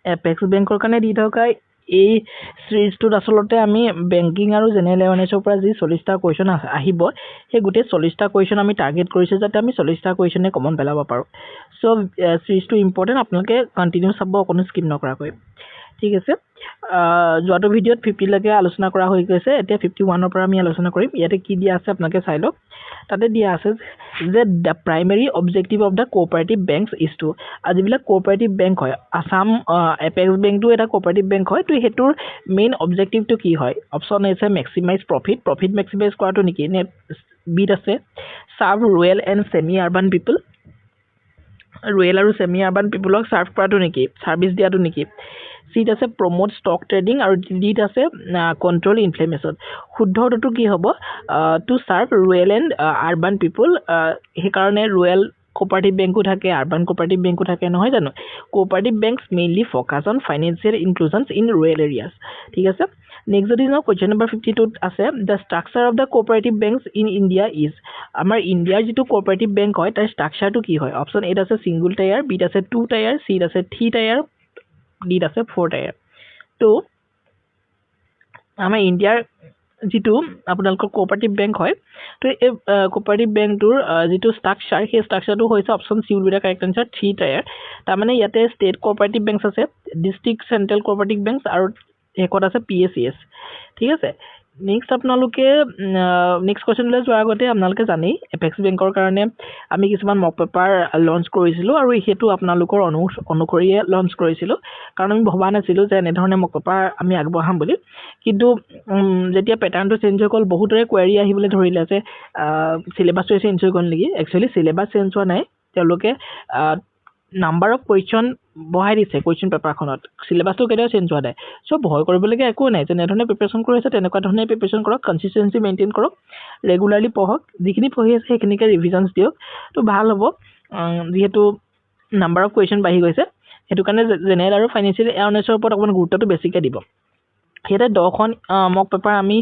apex বেংকৰ কাৰণে দি থকা এই সিৰিজটোত আচলতে আমি বেংকিং আৰু জেনেৰেল এৱাৰনেছৰ পৰা যি 40টা কুৱেশ্যন আহিব সেই গোটেই 40টা কুৱেশ্যন আমি টাৰ্গেট কৰিছোঁ যাতে আমি 40টা কুৱেশ্যনে কমন পেলাব পাৰোঁ সো সিৰিজটো ইম্পৰ্টেণ্ট আপোনালোকে কন্টিনিউ চাব অকণো স্কিপ নকৰাকৈ ঠিক আছে যোৱাটো ভিডিঅ'ত 50 লৈকে আলোচনা কৰা হৈ গৈছে এতিয়া 51 পৰা আমি আলোচনা কৰিম ইয়াতে কি দিয়া আছে আপোনালোকে চাই লওক তাতে দিয়া আছে যে the primary objective of the cooperative banks is to যিবিলাক কোঅপাৰেটিভ বেংক হয় আসাম এপেক্স বেংকটো এটা কোঅপাৰেটিভ বেংক হয় তো সেইটোৰ মেইন অবজেক্টিভটো কি হয় অপশ্যন আছে মেক্সিমাইজ প্ৰফিট মেক্সিমাইজ কৰাটো নেকি নে বিট আছে serve rural and semi urban people rural আৰু ছেমি আৰ্বান পিপলক চাৰ্ভ কৰাটো নেকি ছাৰ্ভিচ দিয়াটো নেকি চিট আছে প্ৰমোট ষ্টক ট্ৰেডিং আৰু ডিট আছে কণ্ট্ৰল ইনফ্লেমেশ্যন শুদ্ধটো কি হ'ব to serve rural and urban people সেইকাৰণে ৰুৰেল কোঅপাৰেটিভ বেংকো থাকে আৰ্বান কোঅপাৰেটিভ বেংকো থাকে নহয় জানো cooperative banks mainly focus on financial inclusions in rural areas ঠিক আছে নেক্সট যদি যাওঁ কুৱেশ্যন নম্বৰ 52 আছে the structure of the cooperative banks in India is আমাৰ ইণ্ডিয়াৰ যিটো কোঅপাৰেটিভ বেংক হয় তাৰ ষ্ট্ৰাকচাৰটো কি হয় অপশ্যন এত আছে ছিংগুল টায়াৰ বিত আছে 2 টায়াৰ চিত আছে 3 টায়াৰ ডিত আছে 4 টায়াৰ তো আমাৰ ইণ্ডিয়াৰ যিটো আপোনালোকৰ কোঅপাৰেটিভ বেংক হয় তো এই কোঅপাৰেটিভ বেংকটোৰ যিটো ষ্ট্ৰাকচাৰ সেই ষ্ট্ৰাকচাৰটো হৈছে option C will be the correct answer 3 tyre তাৰমানে ইয়াতে ষ্টেট কোঅপাৰেটিভ বেংকছ আছে ডিষ্ট্ৰিক্ট চেণ্ট্ৰেল কোঅপাৰেটিভ বেংকছ আৰু শেষত আছে PACS ঠিক আছে নেক্সট আপোনালোকে নেক্সট কুৱেশ্যনলৈ যোৱাৰ আগতে আপোনালোকে জানেই এপেক্স বেংকৰ কাৰণে আমি কিছুমান মক পেপাৰ লঞ্চ কৰিছিলোঁ আৰু সেইটো আপোনালোকৰ অনুসৰিয়ে লঞ্চ কৰিছিলোঁ কাৰণ আমি ভবা নাছিলোঁ যে এনেধৰণে মক পেপাৰ আমি আগবঢ়াম বুলি কিন্তু যেতিয়া পেটাৰ্ণটো চেঞ্জ হৈ গ'ল বহুতৰে কোৱেৰি আহিবলৈ ধৰিলে যে চিলেবাছটো চেঞ্জ হৈ গ'ল নেকি একচুৱেলি চিলেবাছ চেঞ্জ হোৱা নাই তেওঁলোকে নাম্বাৰ অফ কুৱেশ্যন বঢ়াই দিছে কুৱেশ্যন পেপাৰখনত চিলেবাছটো কেতিয়াও চেঞ্জ হোৱা নাই চ' ভয় কৰিবলগীয়া একো নাই যেনেধৰণে প্ৰিপেৰেশ্যন কৰি আছে তেনেকুৱা ধৰণে প্ৰিপেৰেশ্যন কৰক কনচিষ্টেঞ্চি মেইনটেইন কৰক ৰেগুলাৰলি পঢ়ক যিখিনি পঢ়ি আছে সেইখিনিকে ৰিভিজনছ দিয়ক তো ভাল হ'ব যিহেতু নাম্বাৰ অফ কুৱেশ্যন বাঢ়ি গৈছে সেইটো কাৰণে জেনেৰেল আৰু ফাইনেন্সিয়েল এৱাৰনেছৰ ওপৰত অকণমান গুৰুত্বটো বেছিকৈ দিব সেইতে 10খন মক পেপাৰ আমি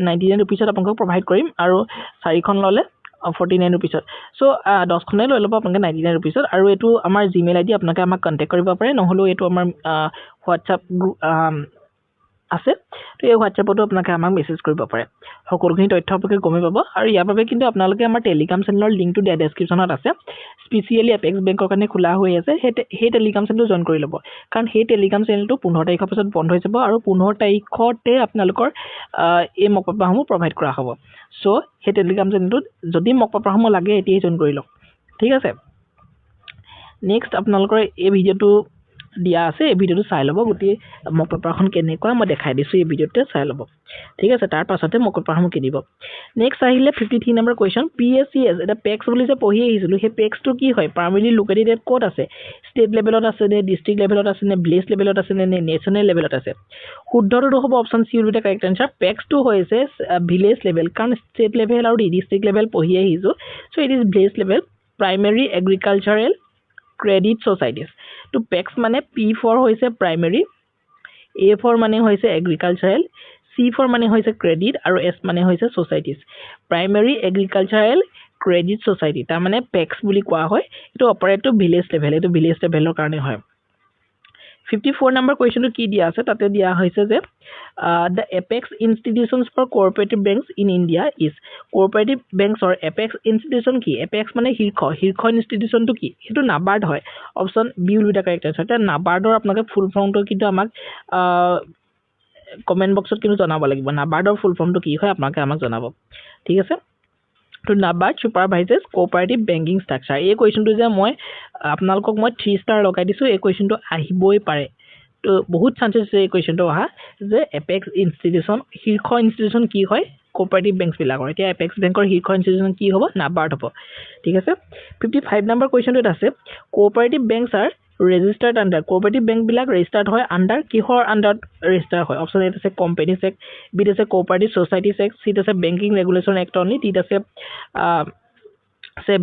99 ৰুপিছত আপোনালোকক প্ৰভাইড কৰিম আৰু 4খন ল'লে 49 ৰুপিছত চ' 10খনে লৈ ল'ব আপোনালোকে 99 ৰুপিছত আৰু এইটো আমাৰ জিমেইল আইডি আপোনালোকে আমাক কণ্টেক্ট কৰিব পাৰে নহ'লেও এইটো আমাৰ হোৱাটছআপ আছে তো এই হোৱাটছআপতো আপোনালোকে আমাক মেছেজ কৰিব পাৰে সকলোখিনি তথ্য আপোনালোকে গমেই পাব আৰু ইয়াৰ বাবে কিন্তু আপোনালোকে আমাৰ টেলিগ্ৰাম চেনেলৰ লিংকটো দিয়া ডেছক্ৰিপশ্যনত আছে স্পেচিয়েলি এপেক্স বেংকৰ কাৰণে খোলা হৈ আছে সেই টেলিগ্ৰাম চেনেলটো জইন কৰি ল'ব কাৰণ সেই টেলিগ্ৰাম চেনেলটো 15 তাৰিখৰ পিছত বন্ধ হৈ যাব আৰু 15 তাৰিখতে আপোনালোকৰ এই মক পেপাৰসমূহ প্ৰভাইড কৰা হ'ব চ' সেই টেলিগ্ৰাম চেনেলটোত যদি মক পেপাৰসমূহ লাগে এতিয়াই জইন কৰি লওক ঠিক আছে নেক্সট আপোনালোকৰ এই ভিডিঅ'টো দিয়া আছে এই ভিডিঅ'টো চাই ল'ব গোটেই মক পেপাৰখন কেনেকুৱা মই দেখাই দিছোঁ এই ভিডিঅ'তে চাই ল'ব ঠিক আছে তাৰ পাছতে মক পেপাৰসমূহ কিনিব নেক্সট আহিলে 53 নম্বৰ কুৱেশ্যন PACS এটা পেক্স বুলি যে পঢ়ি আহিছিলোঁ সেই পেক্সটো কি হয় প্ৰাইমেৰী লোকেটেড ক'ত আছে ষ্টেট লেভেলত আছে নে ডিষ্ট্ৰিক্ট লেভেলত আছে নে ভিলেজ লেভেলত আছে নে নেশ্যনেল লেভেলত আছে শুদ্ধটো হ'ব option C will be the correct answer পেক্সটো হৈছে ভিলেজ লেভেল কাৰণ ষ্টেট লেভেল আৰু ডিষ্ট্ৰিক্ট লেভেল পঢ়ি আহিছোঁ so' it is village level primary agricultural credit societies তো পেক্স মানে P ফৰ হৈছে প্ৰাইমেৰী A ফৰ মানে হৈছে এগ্ৰিকালচাৰেল C ফৰ মানে হৈছে ক্ৰেডিট আৰু S মানে হৈছে societies primary agricultural credit society তাৰমানে পেক্স বুলি কোৱা হয় এইটো অপাৰেটটো ভিলেজ লেভেল এইটো ভিলেজ লেভেলৰ কাৰণে হয় 54 নম্বৰ কুৱেশ্যনটো কি দিয়া আছে তাতে দিয়া হৈছে যে the apex institutions for cooperative banks in India is cooperative বেংকছৰ এপেক্স ইনষ্টিটিউশ্যন কি এপেক্স মানে শীৰ্ষ ইনষ্টিটিউশ্যনটো কি সেইটো নাবাৰ্ড হয় option B will be the correct answer নাবাৰ্ডৰ আপোনালোকে ফুল ফৰ্মটো কিন্তু আমাক কমেণ্ট বক্সত কিন্তু জনাব লাগিব নাবাৰ্ডৰ ফুল ফৰ্মটো কি হয় আপোনালোকে আমাক জনাব ঠিক আছে তো নাবাৰ্ড ছুপাৰভাইজেছ কোঅপাৰেটিভ বেংকিং ষ্ট্ৰাকচাৰ এই কুৱেশ্যনটো যে মই আপোনালোকক মই 3 ষ্টাৰ লগাই দিছোঁ এই কুৱেশ্যনটো আহিবই পাৰে তো বহুত চান্সেছ আছে এই কুৱেশ্যনটো অহা যে এপেক্স ইনষ্টিটিউশ্যন শীৰ্ষ ইনষ্টিটিউশ্যন কি হয় কোঅপাৰেটিভ বেংকছবিলাকৰ এতিয়া এপেক্স বেংকৰ শীৰ্ষ ইনষ্টিটিউশ্যন কি হ'ব নাবাৰ্ড হ'ব ঠিক আছে 55 নম্বৰ কুৱেশ্যনটোত আছে cooperative banks are registered under cooperative বেংকবিলাক ৰেজিষ্টাৰ্ড হয় আণ্ডাৰ কিহৰ আণ্ডাৰত ৰেজিষ্টাৰ হয় অপশ্যন এত আছে কোম্পানীজ এক্ট বিত আছে কোঅপাৰেটিভ ছ'চাইটিজ এক্ট চিত আছে বেংকিং ৰেগুলেশ্যন এক্ট অনলি টিত আছে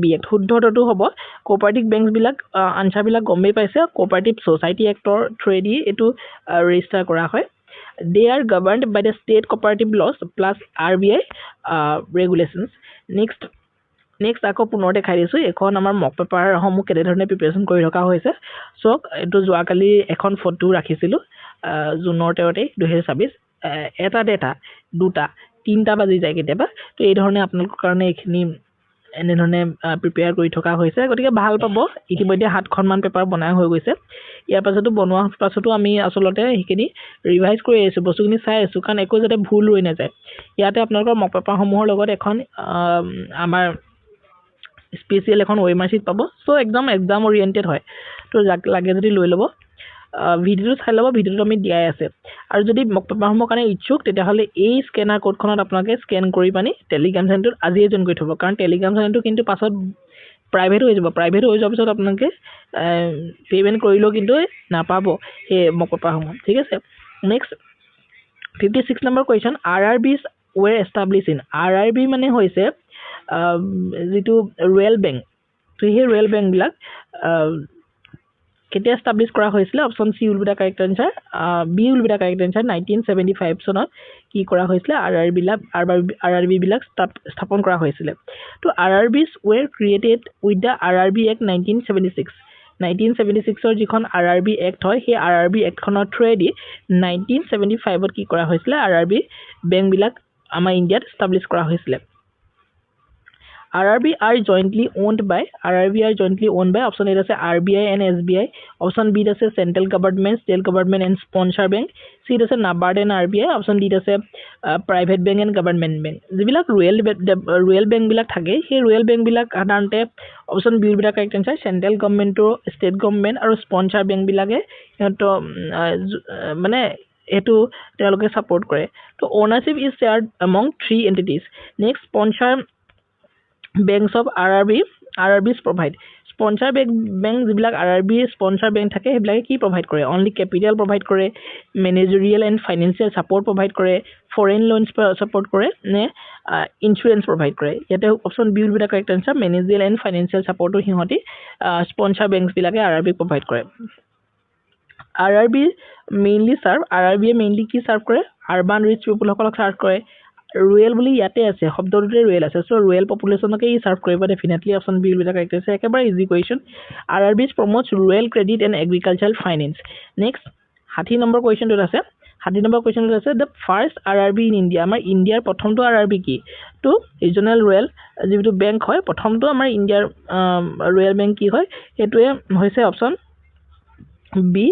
বি এক্ট শুদ্ধটো হ'ব কোঅপাৰেটিভ বেংকছবিলাক আনচাৰবিলাক গমেই পাইছে কোঅপাৰেটিভ ছ'চাইটি এক্টৰ থ্ৰুৱেদি এইটো ৰেজিষ্টাৰ কৰা হয় they are governed by the state cooperative laws plus RBI regulations next next আকৌ পুনৰ দেখাই দিছোঁ এখন আমাৰ মক পেপাৰসমূহ কেনেধৰণে প্ৰিপেৰেশ্যন কৰি ৰখা হৈছে চাওক এইটো যোৱাকালি এখন ফটো ৰাখিছিলোঁ জুনৰ 13 তাৰিখ 2026 এটা ডেটা দুটা তিনিটা বাজি যায় কেতিয়াবা তো এই ধৰণে আপোনালোকৰ কাৰণে এইখিনি এনেধৰণে প্ৰিপেয়াৰ কৰি থকা হৈছে গতিকে ভাল পাব ইতিমধ্যে 7খনমান পেপাৰ বনাই হৈ গৈছে ইয়াৰ পাছতো বনোৱা পাছতো আমি আচলতে সেইখিনি ৰিভাইজ কৰি আছোঁ বস্তুখিনি চাই আছোঁ কাৰণ একো যাতে ভুল হৈ নাযায় ইয়াতে আপোনালোকৰ মক পেপাৰসমূহৰ লগত এখন আমাৰ স্পেচিয়েল এখন OMR sheet পাব সো একদম এক্সাম ওৰিয়েণ্টেড হয় তো যাক লাগে যদি লৈ ল'ব ভিডিঅ'টো চাই ল'ব ভিডিঅ'টো আমি দিয়াই আছে আৰু যদি মক পেপাৰসমূহৰ কাৰণে ইচ্ছুক তেতিয়াহ'লে এই স্কেনাৰ কোডখনত আপোনালোকে স্কেন কৰি পানি টেলিগ্ৰাম চেনেলটোত আজিয়ে জইন কৰি থ'ব কাৰণ টেলিগ্ৰাম চেনেলটো কিন্তু পাছত প্ৰাইভেট হৈ যাব প্ৰাইভেট হৈ যোৱাৰ পিছত আপোনালোকে পে'মেণ্ট কৰিলেও কিন্তু নাপাব সেই মক পেপাৰসমূহ ঠিক আছে next 56 number question RRBs were established in RRB মানে হৈছে যেটো ৰয়েল বেংক তো সেই ৰয়েল বেংকবিলাক কেতিয়া এষ্টাব্লিছ কৰা হৈছিল option C will be the correct answer B will be the correct answer 1975 চনত কি কৰা হৈছিল RRB বিলাক স্থাপন কৰা হৈছিল তো RRBs were created with the RRB Act 1976 ৰ যিখন RRB Act হয় সেই RRB Act খনৰ থ্ৰুৱেদি 1975 ত কি কৰা হৈছিল RRB বেংক বিলাক আমাৰ ইণ্ডিয়াত এষ্টাব্লিছ কৰা হৈছিল RRB are jointly owned by option A আছে RBI and SBI option B আছে central government state government and sponsor bank C আছে NABARD and RBI option D আছে private bank and government bank যিবিলাক royal bank বিলাক থাকে সেই royal bank বিলাক সাধাৰণতে option B বিলাক correct answer central government state government আৰু sponsor bank বিলাকে তো মানে এটো তেওঁলোকে সাপোৰ্ট কৰে তো ownership is shared among 3 entities next sponsor banks of RRBs provide sponsor bank যিবিলাক RRB sponsor bank থাকে সেইবিলাকে কি provide কৰে only capital provide কৰে managerial and financial support provide কৰে foreign loans support কৰে নে insurance provide কৰে ইয়াতে option B will be the correct answer managerial and financial support হিহতি sponsor banks বিলাকে RRB provide কৰে RRB mainly কি serve কৰে urban rich people সকলক serve কৰে royal বুলি ইয়াতে আছে শব্দটোতে royal আছে সো royal populationকে ই সার্ভ কৰিব definitely option B will be the correct আছে একেবাৰে easy question RRBs promotes rural credit and agricultural finance next 60 number কোৱেশ্চনটো আছে 60 নম্বৰ কোৱেশ্চনটো আছে the first RRB in India আমাৰ ইণ্ডিয়াৰ প্ৰথমটো RRB কি তো ৰিজনাল royal যেটো বেংক হয় প্ৰথমটো আমাৰ ইণ্ডিয়াৰ royal bank কি হয় এটোৱে হৈছে অপশন বি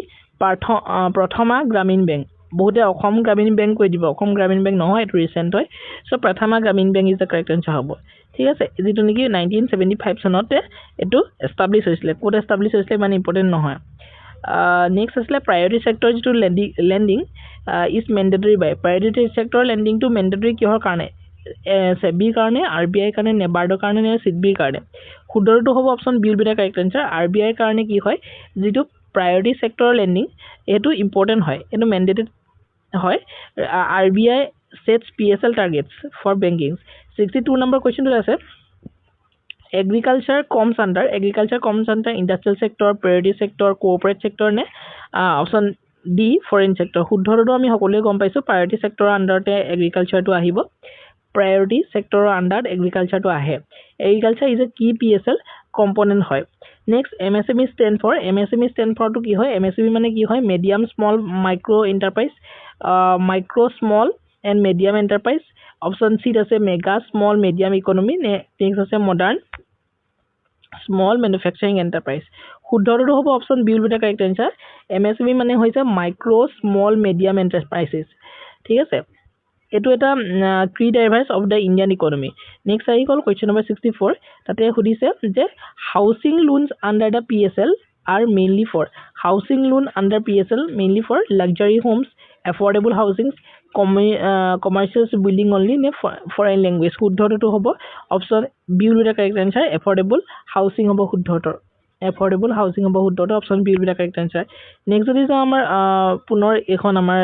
প্ৰথমা গ্ৰামীণ বেংক বহুতে অসম গ্ৰামীণ বেংক কৈ দিব অসম গ্ৰামীণ বেংক নহয় এটো ৰিসেন্ট হয় so Prathama Gramin Bank is the correct answer হ'ব ঠিক আছে যেটো নেকি 1975 চনতে এটো এষ্টাব্লিছ হৈছিল কোড এষ্টাব্লিছ হৈছিল মানে ইম্পৰ্টেন্ট নহয় নেক্সট আসলে প্ৰায়োৰিটি সেক্টৰ যেটো lending is mandatory by priority sector lending to mandatory কিহৰ কাৰণে সেবি কাৰণে RBI কাৰণে নেবাৰ্ডৰ কাৰণে নে সিডবিৰ কাৰণে শুদ্ধটো হ'ব option B will be the correct answer RBI কাৰণে কি হয় যেটো প্ৰায়োৰিটি সেক্টৰ লেন্ডিং এটো ইম্পৰ্টেন্ট হয় এটো ম্যান্ডেটেড হয় RBI sets PSL targets for banking 62 number question to আছে agriculture comes under industrial sector priority sector corporate sector নে option D foreign sector শুদ্ধটো আমি সকলোৱে গম পাইছো priority sector under তে agriculture to আহিব priority sector under agriculture to আহে agriculture is a key PSL component হয় next MSME stand for to কি হয় MSME মানে কি হয় medium small micro enterprise micro small and medium enterprise option C আছে mega small medium economy next আছে modern small manufacturing enterprise শুদ্ধটো হ'ব option B will be the correct answer MSME মানে হৈছে micro small medium enterprises ঠিক আছে এটো এটা key drivers of the Indian economy next আহি গল question number 64 তাতে সুধিছে যে housing loans under the PSL are mainly for luxury homes affordable housing commercial building only ne foreign language শুদ্ধটো হ'ব option B will be the correct answer affordable housing হ'ব শুদ্ধটো option B will be the correct answer next যদি আমাৰ পুনৰ এখন আমাৰ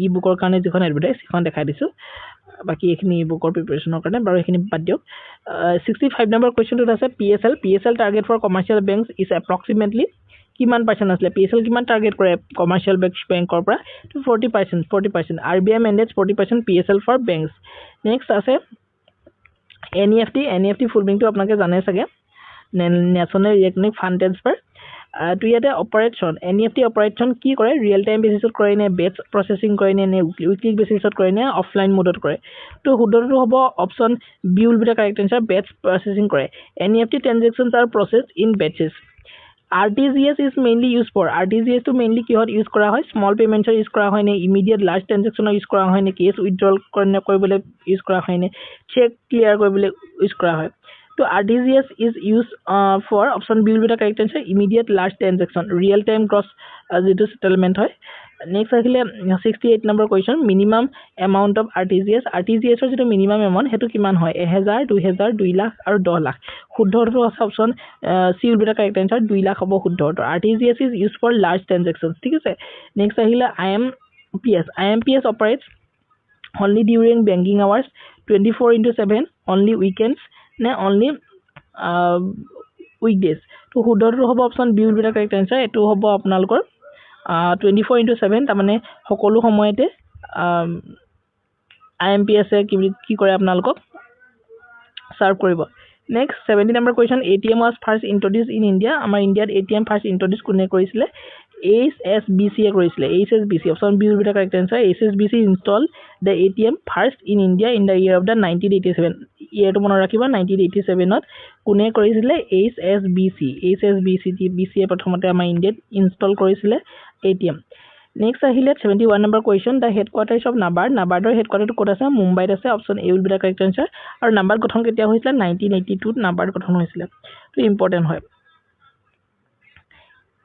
ই বুকৰ কাৰণে যিখন এডভাৰটাইজ এখন দেখাই দিছো বাকি এখিনি ই বুকৰ প্ৰিপাৰেচনৰ কাৰণে বাৰু এখিনি বাদ দিওক 65 নম্বৰ কোৱেশ্চনটো আছে PSL target for commercial banks is approximately কিমান পাৰ্সেন্ট আসলে PSL কিমান টাৰ্গেট কৰে কমাৰ্শিয়াল বেংকৰ পৰা 40% RBI mandates 40% PSL for banks next আছে NEFT ফুল মিনিংটো আপোনালোকে জানে চাগে নেশ্যনেল ইলেক্ট্ৰনিক ফাণ্ড ট্ৰান্সফাৰ তো ইয়াতে অপাৰেশ্যন NEFT অপাৰেশ্যন কি কৰে ৰিয়েল টাইম বেচিছত কৰে নে বেটছ প্ৰচেছিং কৰে নে উইকলি বেচিছত কৰে নে অফলাইন মোডত কৰে তো শুদ্ধটো হ'ব option B will be the correct answer batches processing কৰে NEFT transactions are processed in batches RTGS is mainly used for RTGS to mainly কিহত ইউজ কৰা হয় স্মল পেমেণ্টছৰ ইউজ কৰা হয় নে ইমিডিয়েট লাৰ্জ ট্ৰানজেকশ্যনৰ ইউজ কৰা হয় নে কেছ উইথড্ৰল কৰিবলৈ ইউজ কৰা হয় নে চেক ক্লিয়াৰ কৰিবলৈ ইউজ কৰা হয় তো RTGS is used for option B will be the correct answer immediate large transaction real time gross যেটো settlement হয় নেক্সট আহিলে 68 number question minimum amount of RTGS ৰ যেটো মিনিমাম এমাউন্ট হেতু কিমান হয় 1000 2000 2 লাখ আৰু 10 লাখ শুদ্ধটো আছে option C will be the correct answer 2 lakh হ'ব শুদ্ধটো RTGS is used for large transactions ঠিক আছে নেক্সট আহিলে IMPS অপাৰেটস only during banking hours 24/7 only weekends নে only weekdays তো শুদ্ধটো হ'ব option B will be the correct answer এটো হ'ব আপোনালোকৰ 24/7 তাৰ মানে সকলো সময়তে IMPS কি কৰে আপোনালোকক সাৰ্ভ কৰিব next 70 number question ATM was first introduced in India আমাৰ ইন্ডিয়াত ATM first introduce কোনে কৰিছিলে HSBC কৰিছিলে HSBC option B will be the correct answer HSBC installed the ATM first in India in the year of the 1987 year to মনত ৰাখিবা 1987 ত কোনে কৰিছিলে HSBC প্ৰথমতে আমাৰ ইন্ডিয়াত ইনষ্টল কৰিছিলে ATM নেক্সট আহিলে 71 number question the headquarters of NABARDৰ হেডকোৱাৰ্টাৰটো ক'ত আছে মুম্বাইত আছে option A will be the correct answer আৰু নাবাৰ্ড গঠন কেতিয়া হৈছিল 1982 ত নাবাৰ্ড গঠন হৈছিল তো ইম্পৰ্টেন্ট হয়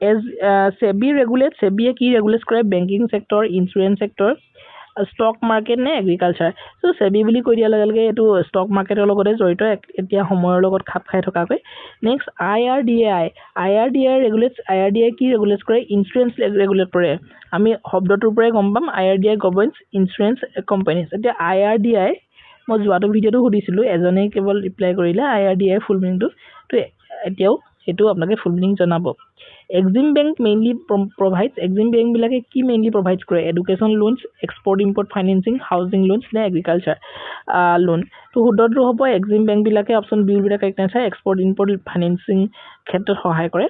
as SEBI regulates SEBI কি ৰেগুলেট কৰে banking sector insurance sector stock market নে এগ্ৰিকালচাৰ সো SEBI বুলি কৈ দিয়া লগে এটো স্টক মাৰ্কেটৰ লগতে জড়িত এতিয়া সময়ৰ লগত খাপ খাই থকাকৈ নেক্সট IRDAI ৰেগুলেটস IRDAI কি ৰেগুলেট কৰে ইনস্যুৰেন্স ৰেগুলেট কৰে আমি শব্দটোৰ পৰাই গম পাম IRDAI গভৰ্নস ইনস্যুৰেন্স কোম্পানিজ এতিয়া IRDAI মই যোৱাটো ভিডিওটো সুধিছিলো এজনে কেৱল ৰিপ্লাই কৰিলে IRDAI ফুল মিনিংটো তো এতিয়াও হেতু আপোনাকে ফুল মিনিং জনাব Exim Bank mainly provides Exim Bank বিলাকে কি mainly provides কৰে education loans export import financing housing loans নে agriculture loan তো শুদ্ধটো হ'ব Exim Bank বিলাকে option B will be the correct answer export import financing ক্ষেত্ৰত সহায় কৰে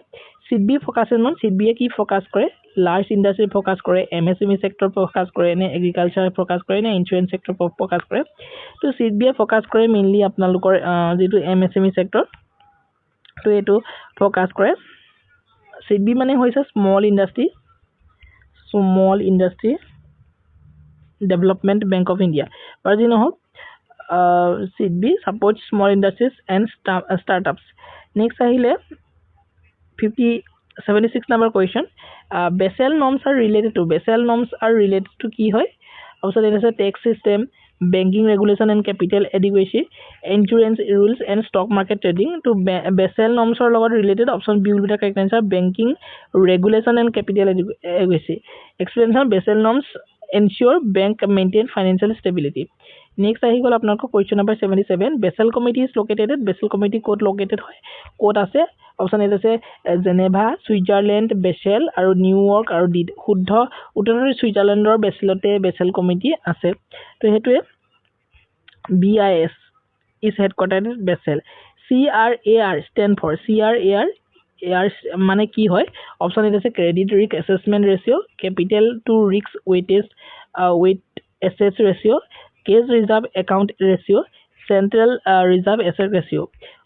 CDB ফোকাসেস অন CDB কি ফোকাস কৰে লাৰ্জ ইন্ডাষ্ট্ৰি ফোকাস কৰে MSME সেক্টৰ ফোকাস কৰে নে এগ্ৰিকালচাৰ ফোকাস কৰে নে ইনস্যুৰেন্স সেক্টৰ ফোকাস কৰে তো CDB ফোকাস কৰে মেইনলি আপোনালোকৰ যেটো MSME সেক্টৰ তো এটো ফোকাস কৰে CDB মানে হৈছে small industry development bank of India বাজি নহক CDB support small industries and startups next আহিলে 76 number question Basel norms are related to কি হয় অপশন এ আছে tax system banking regulation and capital adequacy insurance rules and stock market trading to Basel norms are related option B will be the correct answer banking regulation and capital adequacy explanation Basel norms ensure bank maintain financial stability next ahi gol apnalok question number 77 Basel committee is located Basel committee code located hoy code ase option is ase Geneva Switzerland Basel aru New York aru শুদ্ধ উত্তৰটো সুইজাৰলেণ্ডৰ বেসেলতে Basel committee আছে তো হেতুৱে BIS is headquartered in Basel CRAR stand for CRAR মানে কি হয় option A আছে credit risk assessment ratio capital two risk weight assets ratio cash reserve account ratio central reserve asset ratio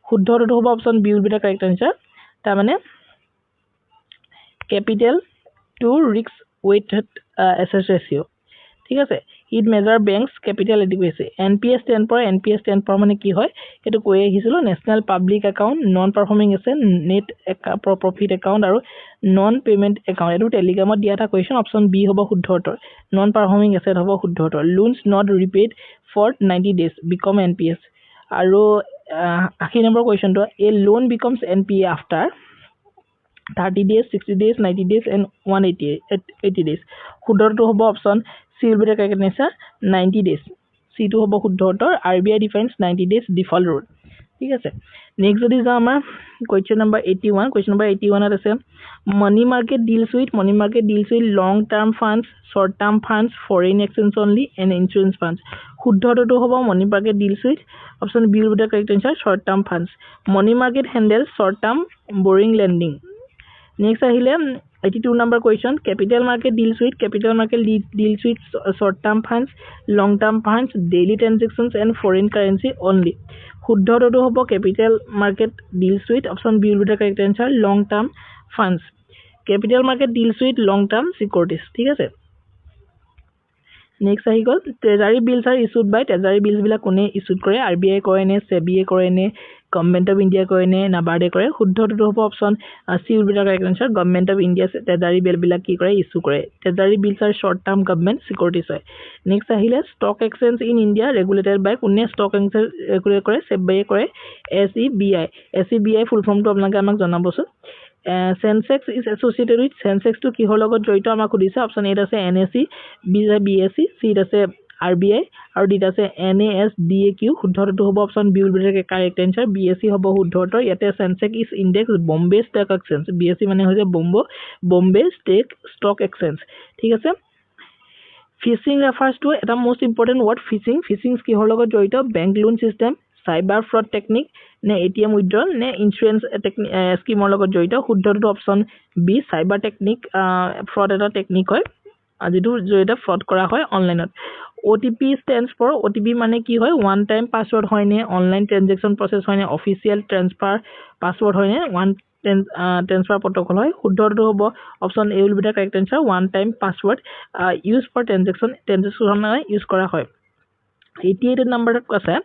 শুদ্ধটো হ'ব option B will be the correct answer তাৰ মানে capital to risk weighted asset ratio ঠিক আছে it measure banks capital adequacy NPS stand for মানে কি হয় এটো কৈ আহিছিল national public account non performing asset net profit account আৰু নন পেমেন্ট একাউন্ট এটো টেলিগ্ৰামত দিয়া এটা কোৱেশ্চন অপশন বি হ'ব শুদ্ধ উত্তৰ নন পাৰফৰ্মিং asset হ'ব শুদ্ধ উত্তৰ loans not repaid for 90 days become NPS আৰু 80 number কোৱেশ্চনটো a loan becomes NPA after 30 days 60 days 90 days and 180 days শুদ্ধটো হ'ব option C will be the correct answer 90 days C টু হ'ব শুদ্ধ উত্তৰ RBI defines 90 days default rule ঠিক আছে next যদি যাওঁ আমাৰ question number 81 ত আছে money market deals with long term funds short term funds foreign exchange only and insurance funds শুদ্ধটো হ'ব money market deals with option B will be the correct answer short term funds money market handles short term borrowing lending next ahile 82 number question capital market deals with short term funds long term funds daily transactions and foreign currency only শুদ্ধটো হ'ব capital market deals with option B will be the correct answer long term funds capital market deals with long term securities ঠিক আছে next আহি গল treasury bills are issued by treasury bills বিলাক কোনে issued কৰে RBI কৰে নে SEBI কৰে নে গভৰ্নমেন্ট অফ ইন্ডিয়া কৰে নে নাবাৰ্ডে কৰে শুদ্ধটো হ'ব option C will be the correct answer government of India treasury bill বিলাক কি কৰে ইস্যু কৰে treasury bills are short term government securities হয় next আহিলে stock exchange in India regulated by কোনে stock exchange ৰেগুলেট কৰে SEBI কৰে SEBI full form টো আপোনালোকে আমাক জনাবচোন Sensex is associated with Sensex to কিহৰ লগত জড়িত আমাক সুধিছে অপচন এ আছে NSE বি আছে BSE সি আছে RBI আৰু ডি আছে NASDAQ শুদ্ধটো হ'ব option B will be the correct answer BSE হ'ব শুদ্ধটো ইয়াতে Sensex is index Bombay Stock Exchange BSE মানে হৈছে Bombay Stock Exchange ঠিক আছে Phishing refers to এটা most important word phishing কিহৰ লগত জড়িত bank loan system cyber fraud technique নে ATM withdrawal নে insurance স্কিমৰ লগত জড়িত শুদ্ধটো option B cyber technique fraud এটা টেকনিক হয় যেটো জড়িত fraud কৰা হয় অনলাইনত OTP stands for OTP মানে কি হয় one time password হয় নে অনলাইন ট্রানজাকশন প্রসেস হয় নে অফিশিয়াল ট্রান্সফার পাসওয়ার্ড হয় নে one transfer protocol হয় শুদ্ধটো হ'ব option A will be the correct answer one time password used for transaction use কৰা হয় 88 নম্বৰত আছে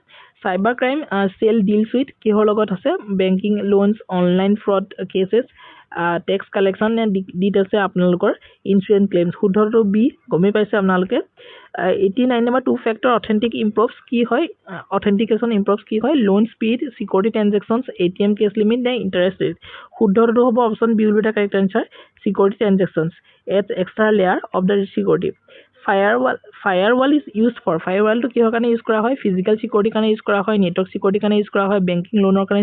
cyber crime cell deals with কিহৰ লগত আছে banking loans online fraud cases tax collection and ডিট আছে আপোনালোকৰ insurance claims শুদ্ধটো বি গমে পাইছে আপোনালোকে 89 number two factor authentic improves কি হয় authentication improves কি হয় loan speed security transactions ATM cash limit নে interest rate শুদ্ধটো হ'ব option B will be the correct answer security transactions adds extra layer of the security firewall is used for firewall to কিহৰ কাৰণে use কৰা হয় physical security কাৰণে use কৰা হয় network security কাৰণে ইউজ কৰা হয় banking loan কাৰণে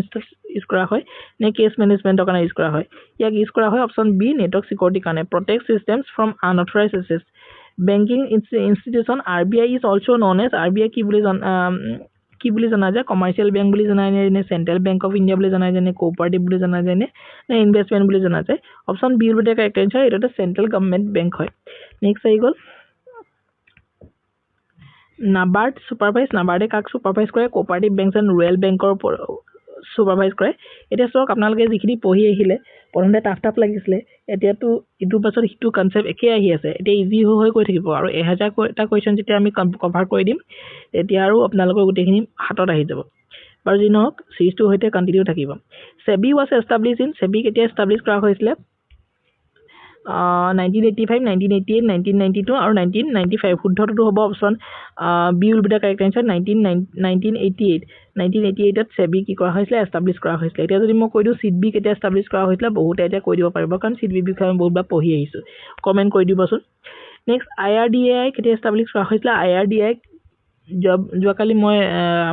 ইউজ কৰা হয় নে case management কাৰণে ইউজ কৰা হয় ইয়াক ইউজ কৰা হয় অপচন বি network security কাৰণে protect systems from unauthorized access banking institution RBI is also known as RBI কি বুলি জনা যায় কমাৰ্শিয়াল বেংক বুলি জনা যায় নে সেন্ট্ৰাল বেংক অফ ইন্ডিয়া বুলি জনা যায় নে কোঅপাৰেটিভ বুলি জনা যায় নে ইনভেষ্টমেন্ট বুলি জনা যায় option B will be the correct answer এটা সেন্ট্রাল গভর্নমেন্ট বেংক হয় নেক্সট আহি গল নাবাৰ্ড নাবাৰ্ডে কাক সুপাৰভাইজ কৰে কোঅপাৰেটিভ বেংকছ এণ্ড ৰুৰেল বেংকৰ সুপাৰভাইজ কৰে এতিয়া চাওক আপোনালোকে যিখিনি পঢ়ি আহিলে প্ৰথমতে টাফ লাগিছিলে এতিয়াতো ইটোৰ পাছত সিটো কনসেপ্ট একে আহি আছে এতিয়া ইজি হৈ গৈ থাকিব আৰু 1000টা কোৱেশ্চন যেতিয়া আমি কভাৰ কৰি দিম তেতিয়া আৰু আপোনালোকৰ গোটেইখিনি হাতত আহি যাব বাৰু যি নহওক সিৰিজটো হৈতে কন্টিনিউ থাকিব সেবি was established in সেবি কেতিয়া এষ্টাব্লিছ কৰা হৈছিলে 1985 1988 1992 আৰু 1995 শুদ্ধটো হ'ব option B will be the correct answer 1988 ত সেবি কি কৰা হৈছিলে এষ্টাব্লিছ কৰা হৈছিলে এতিয়া যদি মই কৈ দিও সিডবি কেতিয়া এষ্টাব্লিছ কৰা হৈছিলে বহুতে এতিয়া কৈ দিব পাৰিব কাৰণ সিডবি বিষয়ে আমি বহুতবাৰ পঢ়ি আহিছো কমেন্ট কৰি দিবচোন নেক্সট IRDAI কেতিয়া এষ্টাব্লিছ কৰা হৈছিলে IRDAI যোৱাকালি মই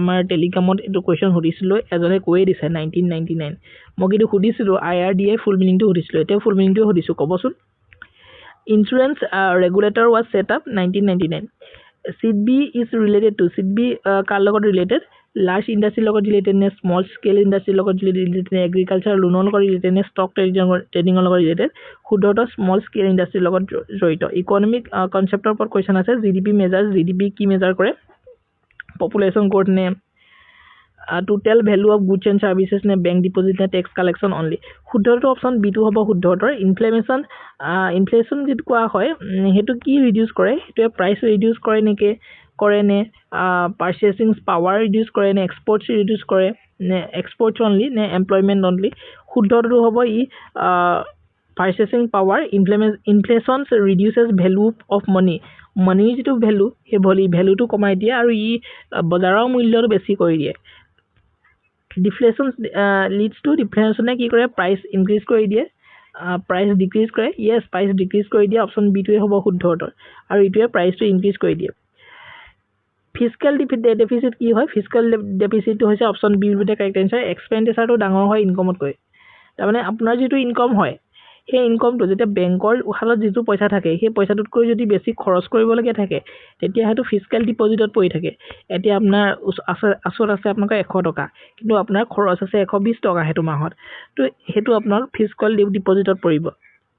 আমাৰ টেলিগ্ৰামত এইটো কোৱেশ্চন সুধিছিলো এজনে কৈয়ে দিছে 1999 মই কিন্তু সুধিছিলো IRDAI ফুল মিনিংটো সুধিছিলো এতিয়া ফুল মিনিংটো সুধিছো কবচোন Insurance regulator was set up 1999 SIDBI is related to SIDBI কাৰ লগত related large industry লগত related নে small scale industry লগত related নে agriculture loan লগত related নে stock trading লগত related শুদ্ধটো small scale industry লগত জড়িত economic concept ওপৰত কোৱেশ্চন আছে GDP measures GDP কি মেজাৰ কৰে population growth নে total value of goods and services নে bank deposit নে tax collection only শুদ্ধটো অপচন বি টো হ'ব শুদ্ধটো ইনফ্লেশন যেটো কোৱা হয় হেতু কি ৰিডিউস কৰে হেতু প্ৰাইস ৰিডিউস কৰে নে পাৰচেজিং পাৱাৰ ৰিডিউস কৰে নে এক্সপোৰ্টস ৰিডিউস কৰে নে এক্সপোর্টস only নে এমপ্লয়মেন্ট only শুদ্ধটো হ'ব ই purchasing power inflation reduces value of money যেটো ভ্যালু হে ভ্যালুটো কমাই দিয়ে আৰু ই বজাৰৰ মূল্যটো বেছি কৰি দিয়ে deflation leads to deflation কি কৰে price increase কৰি দিয়ে price decrease কৰে yes price decrease কৰি দিয়ে অপচন বি টোৱে হ'ব শুদ্ধ উত্তৰ আৰু ইটোৱে price টো increase কৰি দিয়ে ফিজিক্যাল ডেফিসিট কি হয় ফিজিক্যাল ডেফিসিটটো হৈছে option B with the correct answer এক্সপেণ্ডিচাৰটো ডাঙৰ হয় ইনকমতকৈ তাৰমানে আপোনাৰ যিটো ইনকম হয় সেই ইনকমটো যেতিয়া বেংকৰ হাতত যিটো পইচা থাকে সেই পইচাটোতকৈ যদি বেছি খৰচ কৰিবলগীয়া থাকে তেতিয়া সেইটো ফিজিক্যাল ডিপজিটত পৰি থাকে এতিয়া আপোনাৰ আচল আছে আপোনালোকৰ 100 টকা কিন্তু আপোনাৰ খৰচ আছে 120 টকা সেইটো মাহত তো সেইটো আপোনাৰ ফিজিক্যাল ডিপজিটত পৰিব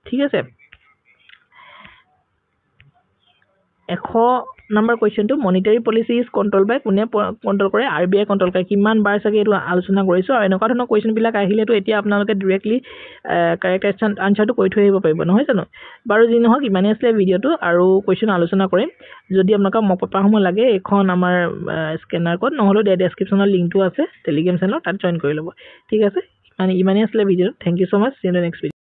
ঠিক আছে 100 নম্বৰ কোৱেশ্চনটো monetary policy is control by কোনে কন্ট্ৰোল কৰে আৰবিআই কন্ট্ৰোল কৰে কিমান বাৰ চাগে এইটো আলোচনা কৰিছো আৰু এনেকুৱা ধৰণৰ কোৱেশ্চনবিলাক আহিলেতো এতিয়া আপোনালোকে ডাইৰেক্টলি কাৰেক্ট আনসাৰটো কৈ থৈ আহিব পাৰিব নহয় জানো বাৰু যি নহওক ইমানেই আছিলে ভিডিঅ'টো আৰু কোৱেশ্চন আলোচনা কৰিম যদি আপোনালোকক মক পেপাৰসমূহ লাগে এখন আমাৰ স্কেনাৰ কোড নহলে ডেছক্ৰিপচনৰ লিংকটো আছে টেলিগ্ৰাম চেনেলত তাত জয়েন কৰি ল'ব ঠিক আছে মানে ইমানেই আছিলে ভিডিঅ'টো thank you so much see you next